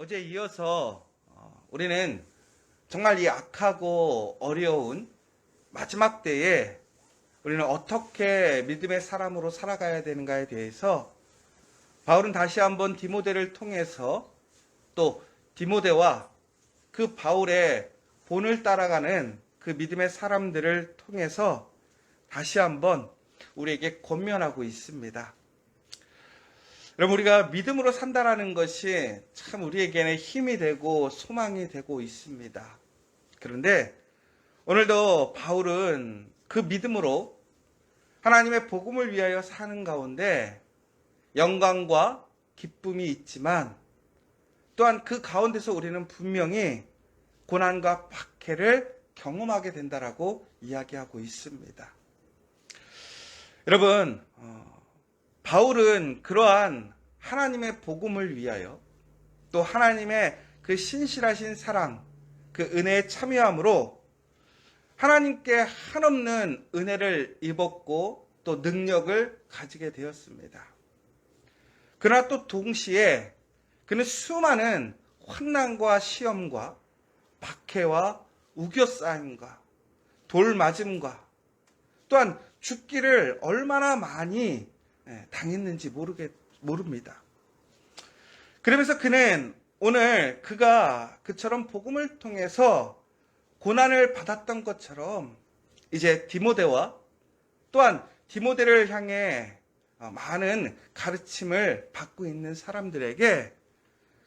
어제 이어서 우리는 정말 이 악하고 어려운 마지막 때에 우리는 어떻게 믿음의 사람으로 살아가야 되는가에 대해서 바울은 다시 한번 디모데를 통해서 또 디모데와 그 바울의 본을 따라가는 그 믿음의 사람들을 통해서 다시 한번 우리에게 권면하고 있습니다. 여러분, 우리가 믿음으로 산다라는 것이 참 우리에게는 힘이 되고 소망이 되고 있습니다. 그런데 오늘도 바울은 그 믿음으로 하나님의 복음을 위하여 사는 가운데 영광과 기쁨이 있지만 또한 그 가운데서 우리는 분명히 고난과 박해를 경험하게 된다라고 이야기하고 있습니다. 여러분, 바울은 그러한 하나님의 복음을 위하여 또 하나님의 그 신실하신 사랑, 그 은혜에 참여함으로 하나님께 한없는 은혜를 입었고 또 능력을 가지게 되었습니다. 그러나 또 동시에 그는 수많은 환난과 시험과 박해와 우겨싸임과 돌맞음과 또한 죽기를 얼마나 많이 당했는지 모릅니다. 그러면서 그는 오늘 그가 그처럼 복음을 통해서 고난을 받았던 것처럼 이제 디모데와 또한 디모데를 향해 많은 가르침을 받고 있는 사람들에게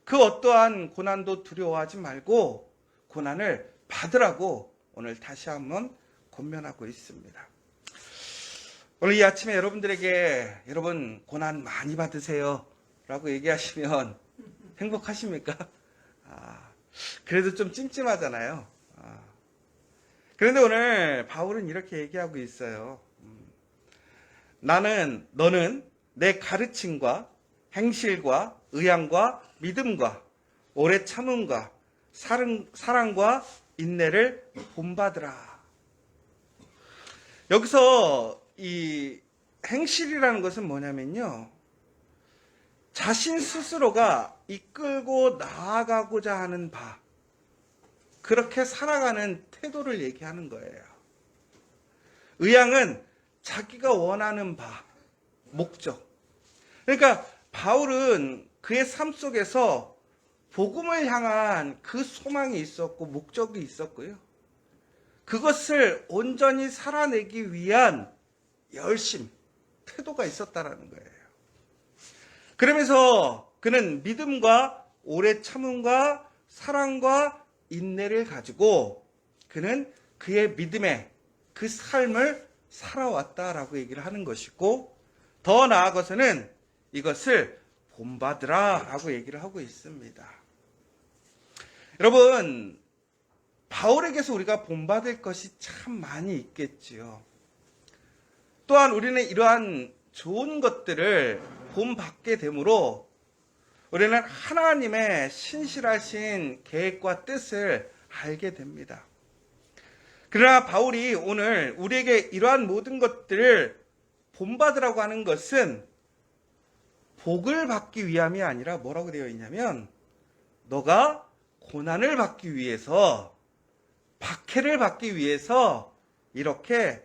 그 어떠한 고난도 두려워하지 말고 고난을 받으라고 오늘 다시 한번 권면하고 있습니다. 오늘 이 아침에 여러분들에게 여러분 고난 많이 받으세요 라고 얘기하시면 행복하십니까? 그래도 좀 찜찜하잖아요. 그런데 오늘 바울은 이렇게 얘기하고 있어요. 너는 내 가르침과 행실과 의향과 믿음과 오래 참음과 사랑과 인내를 본받으라. 여기서 이 행실이라는 것은 뭐냐면요, 자신 스스로가 이끌고 나아가고자 하는 바, 그렇게 살아가는 태도를 얘기하는 거예요. 의향은 자기가 원하는 바, 목적. 그러니까 바울은 그의 삶 속에서 복음을 향한 그 소망이 있었고 목적이 있었고요. 그것을 온전히 살아내기 위한 열심, 태도가 있었다라는 거예요. 그러면서 그는 믿음과 오래 참음과 사랑과 인내를 가지고 그는 그의 믿음의 그 삶을 살아왔다라고 얘기를 하는 것이고, 더 나아가서는 이것을 본받으라 라고 얘기를 하고 있습니다. 여러분, 바울에게서 우리가 본받을 것이 참 많이 있겠지요. 또한 우리는 이러한 좋은 것들을 본받게 되므로 우리는 하나님의 신실하신 계획과 뜻을 알게 됩니다. 그러나 바울이 오늘 우리에게 이러한 모든 것들을 본받으라고 하는 것은 복을 받기 위함이 아니라 뭐라고 되어 있냐면, 너가 고난을 받기 위해서, 박해를 받기 위해서 이렇게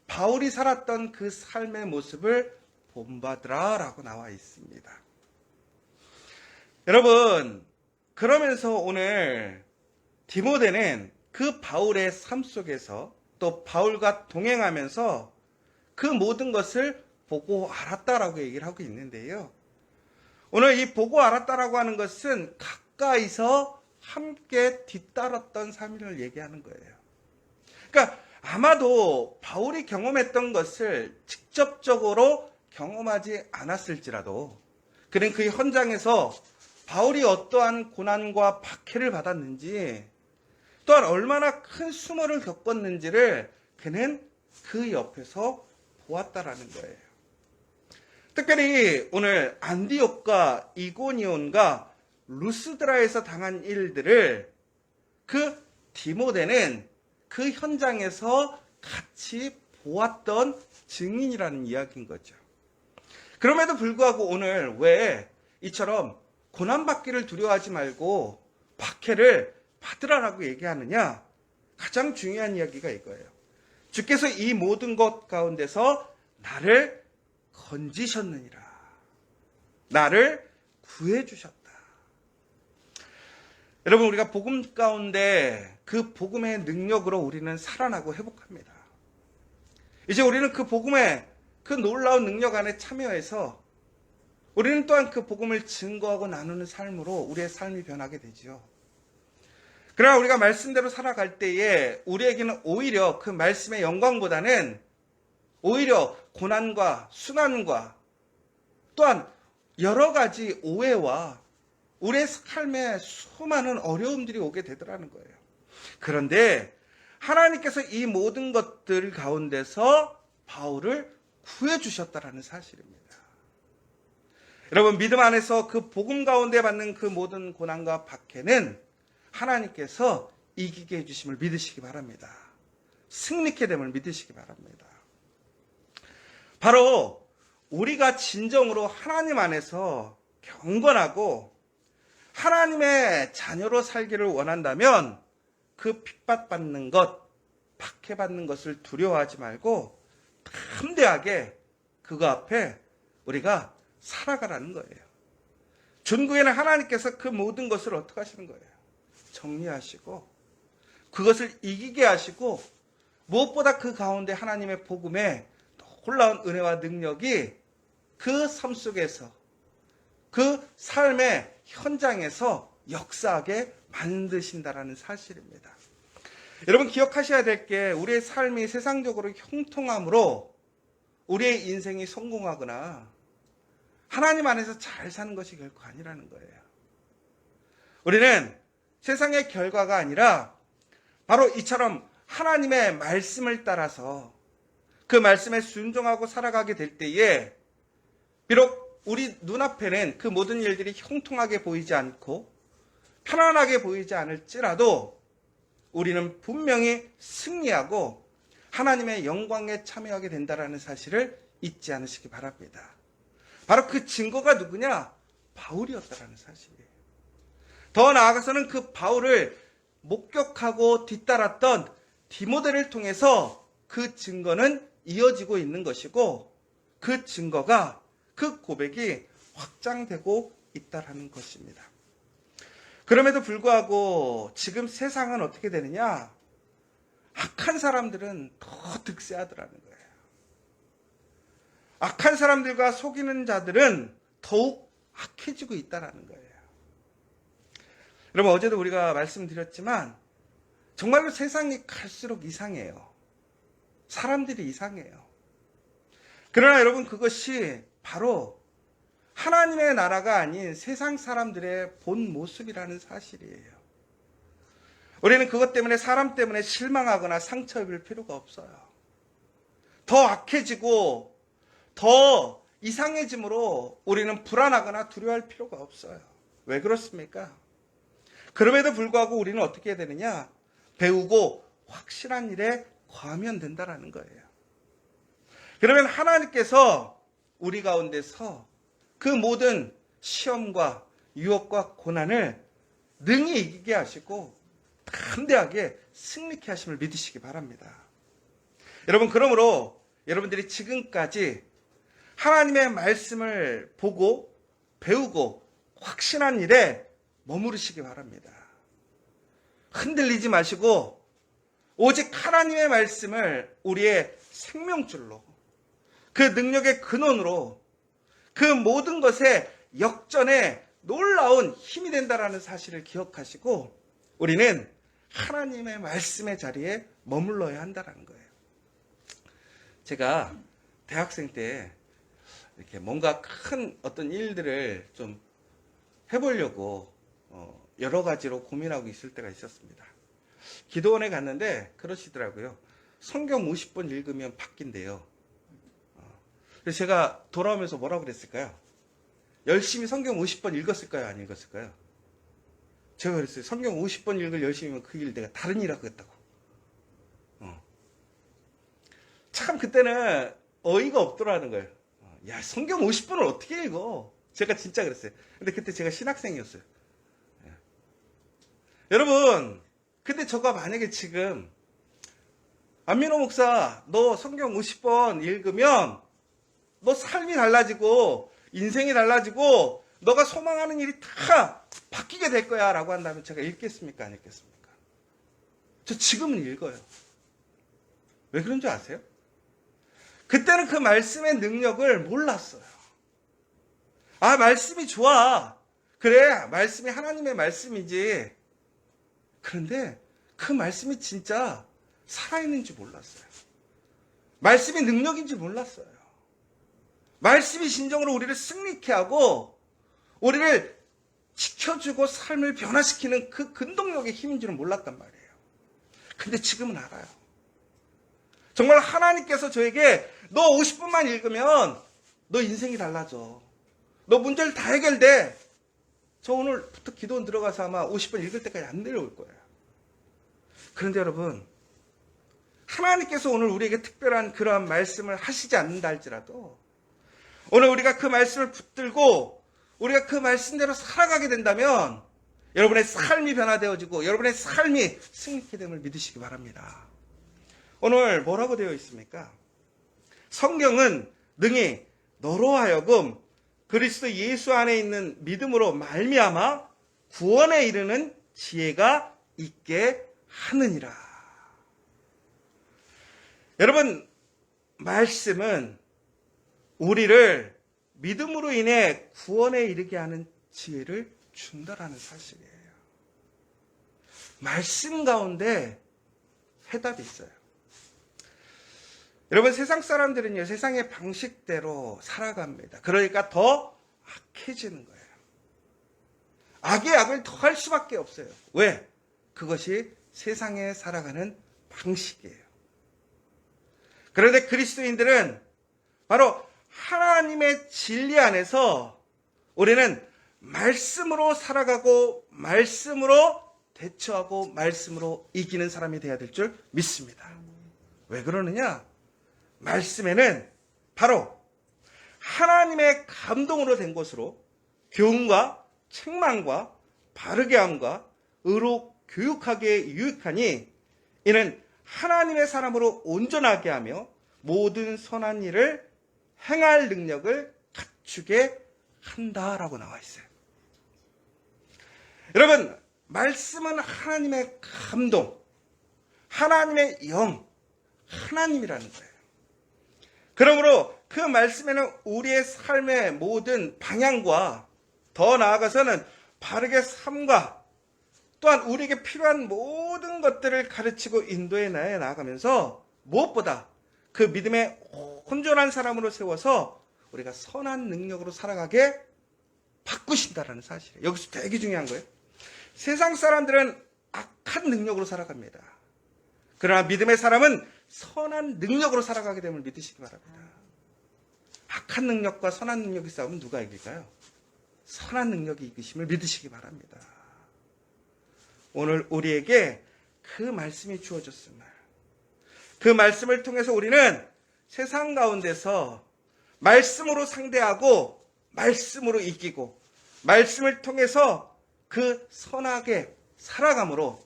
바울이 살았던 그 삶의 모습을 본받으라 라고 나와 있습니다. 여러분, 그러면서 오늘 디모데는 그 바울의 삶 속에서 또 바울과 동행하면서 그 모든 것을 보고 알았다라고 얘기를 하고 있는데요. 오늘 이 보고 알았다라고 하는 것은 가까이서 함께 뒤따랐던 삶을 얘기하는 거예요. 그러니까 아마도 바울이 경험했던 것을 직접적으로 경험하지 않았을지라도 그는 그 현장에서 바울이 어떠한 고난과 박해를 받았는지 또한 얼마나 큰 수모를 겪었는지를 그는 그 옆에서 보았다라는 거예요. 특별히 오늘 안디옥과 이고니온과 루스드라에서 당한 일들을 그 디모데는 그 현장에서 같이 보았던 증인이라는 이야기인 거죠. 그럼에도 불구하고 오늘 왜 이처럼 고난받기를 두려워하지 말고 박해를 받으라라고 얘기하느냐? 가장 중요한 이야기가 이거예요. 주께서 이 모든 것 가운데서 나를 건지셨느니라. 나를 구해주셨다. 여러분, 우리가 복음 가운데 그 복음의 능력으로 우리는 살아나고 회복합니다. 이제 우리는 그 복음의 그 놀라운 능력 안에 참여해서 우리는 또한 그 복음을 증거하고 나누는 삶으로 우리의 삶이 변하게 되지요. 그러나 우리가 말씀대로 살아갈 때에 우리에게는 오히려 그 말씀의 영광보다는 오히려 고난과 순환과 또한 여러 가지 오해와 우리의 삶에 수많은 어려움들이 오게 되더라는 거예요. 그런데 하나님께서 이 모든 것들 가운데서 바울을 구해주셨다라는 사실입니다. 여러분, 믿음 안에서 그 복음 가운데 받는 그 모든 고난과 박해는 하나님께서 이기게 해주심을 믿으시기 바랍니다. 승리케 됨을 믿으시기 바랍니다. 바로 우리가 진정으로 하나님 안에서 경건하고 하나님의 자녀로 살기를 원한다면 그 핍박받는 것, 박해받는 것을 두려워하지 말고 담대하게 그거 앞에 우리가 살아가라는 거예요. 중국에는 하나님께서 그 모든 것을 어떻게 하시는 거예요? 정리하시고 그것을 이기게 하시고 무엇보다 그 가운데 하나님의 복음에 놀라운 은혜와 능력이 그 삶 속에서 그 삶의 현장에서 역사하게 만드신다라는 사실입니다. 여러분, 기억하셔야 될 게 우리의 삶이 세상적으로 형통함으로 우리의 인생이 성공하거나 하나님 안에서 잘 사는 것이 결코 아니라는 거예요. 우리는 세상의 결과가 아니라 바로 이처럼 하나님의 말씀을 따라서 그 말씀에 순종하고 살아가게 될 때에 비록 우리 눈앞에는 그 모든 일들이 형통하게 보이지 않고 편안하게 보이지 않을지라도 우리는 분명히 승리하고 하나님의 영광에 참여하게 된다는 사실을 잊지 않으시기 바랍니다. 바로 그 증거가 누구냐? 바울이었다라는 사실이에요. 더 나아가서는 그 바울을 목격하고 뒤따랐던 디모데를 통해서 그 증거는 이어지고 있는 것이고 그 증거가 그 고백이 확장되고 있다라는 것입니다. 그럼에도 불구하고 지금 세상은 어떻게 되느냐? 악한 사람들은 더 득세하더라는 거예요. 악한 사람들과 속이는 자들은 더욱 악해지고 있다라는 거예요. 여러분, 어제도 우리가 말씀드렸지만 정말로 세상이 갈수록 이상해요. 사람들이 이상해요. 그러나 여러분, 그것이 바로 하나님의 나라가 아닌 세상 사람들의 본 모습이라는 사실이에요. 우리는 그것 때문에 사람 때문에 실망하거나 상처 입을 필요가 없어요. 더 악해지고 더 이상해짐으로 우리는 불안하거나 두려워할 필요가 없어요. 왜 그렇습니까? 그럼에도 불구하고 우리는 어떻게 해야 되느냐? 배우고 확실한 일에 거하면 된다는 거예요. 그러면 하나님께서 우리 가운데서 그 모든 시험과 유혹과 고난을 능히 이기게 하시고 담대하게 승리케 하심을 믿으시기 바랍니다. 여러분, 그러므로 여러분들이 지금까지 하나님의 말씀을 보고 배우고 확신한 일에 머무르시기 바랍니다. 흔들리지 마시고 오직 하나님의 말씀을 우리의 생명줄로 그 능력의 근원으로 그 모든 것의 역전에 놀라운 힘이 된다라는 사실을 기억하시고 우리는 하나님의 말씀의 자리에 머물러야 한다는 거예요. 제가 대학생 때 이렇게 뭔가 큰 어떤 일들을 좀 해보려고 여러 가지로 고민하고 있을 때가 있었습니다. 기도원에 갔는데 그러시더라고요. 성경 50번 읽으면 바뀐대요. 그래서 제가 돌아오면서 뭐라고 그랬을까요? 열심히 성경 50번 읽었을까요? 안 읽었을까요? 제가 그랬어요. 성경 50번 읽을 열심히면 그 일 내가 다른 일 하겠다고. 참 그때는 어이가 없더라는 거예요. 야, 성경 50번을 어떻게 읽어? 제가 진짜 그랬어요. 근데 그때 제가 신학생이었어요. 예. 여러분, 근데 저가 만약에 지금 안민호 목사, 너 성경 50번 읽으면 너 삶이 달라지고 인생이 달라지고 너가 소망하는 일이 다 바뀌게 될 거야 라고 한다면 제가 읽겠습니까? 안 읽겠습니까? 저 지금은 읽어요. 왜 그런 줄 아세요? 그때는 그 말씀의 능력을 몰랐어요. 아, 말씀이 좋아. 그래, 말씀이 하나님의 말씀이지. 그런데 그 말씀이 진짜 살아있는지 몰랐어요. 말씀이 능력인지 몰랐어요. 말씀이 진정으로 우리를 승리케 하고 우리를 지켜주고 삶을 변화시키는 그 근동력의 힘인지는 몰랐단 말이에요. 근데 지금은 알아요. 정말 하나님께서 저에게 너 50분만 읽으면 너 인생이 달라져. 너 문제를 다 해결돼. 저 오늘부터 기도원 들어가서 아마 50분 읽을 때까지 안 내려올 거예요. 그런데 여러분, 하나님께서 오늘 우리에게 특별한 그러한 말씀을 하시지 않는다 할지라도 오늘 우리가 그 말씀을 붙들고 우리가 그 말씀대로 살아가게 된다면 여러분의 삶이 변화되어지고 여러분의 삶이 승리케 됨을 믿으시기 바랍니다. 오늘 뭐라고 되어 있습니까? 성경은 능히 너로 하여금 그리스도 예수 안에 있는 믿음으로 말미암아 구원에 이르는 지혜가 있게 하느니라. 여러분, 말씀은 우리를 믿음으로 인해 구원에 이르게 하는 지혜를 준다라는 사실이에요. 말씀 가운데 해답이 있어요. 여러분, 세상 사람들은요, 세상의 방식대로 살아갑니다. 그러니까 더 악해지는 거예요. 악의 악을 더 할 수밖에 없어요. 왜? 그것이 세상에 살아가는 방식이에요. 그런데 그리스도인들은 바로 하나님의 진리 안에서 우리는 말씀으로 살아가고 말씀으로 대처하고 말씀으로 이기는 사람이 되어야 될 줄 믿습니다. 왜 그러느냐? 말씀에는 바로 하나님의 감동으로 된 것으로 교훈과 책망과 바르게 함과 의로 교육하기에 유익하니 이는 하나님의 사람으로 온전하게 하며 모든 선한 일을 행할 능력을 갖추게 한다라고 나와 있어요. 여러분, 말씀은 하나님의 감동, 하나님의 영, 하나님이라는 거예요. 그러므로 그 말씀에는 우리의 삶의 모든 방향과 더 나아가서는 바르게 삶과 또한 우리에게 필요한 모든 것들을 가르치고 인도해 나아가면서 무엇보다 그 믿음의 온전한 사람으로 세워서 우리가 선한 능력으로 살아가게 바꾸신다라는 사실이에요. 여기서 되게 중요한 거예요. 세상 사람들은 악한 능력으로 살아갑니다. 그러나 믿음의 사람은 선한 능력으로 살아가게 됨을 믿으시기 바랍니다. 악한 능력과 선한 능력이 싸우면 누가 이길까요? 선한 능력이 이기심을 믿으시기 바랍니다. 오늘 우리에게 그 말씀이 주어졌음을, 그 말씀을 통해서 우리는 세상 가운데서 말씀으로 상대하고 말씀으로 이기고 말씀을 통해서 그 선하게 살아감으로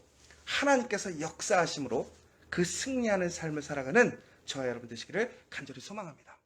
하나님께서 역사하심으로 그 승리하는 삶을 살아가는 저와 여러분 되시기를 간절히 소망합니다.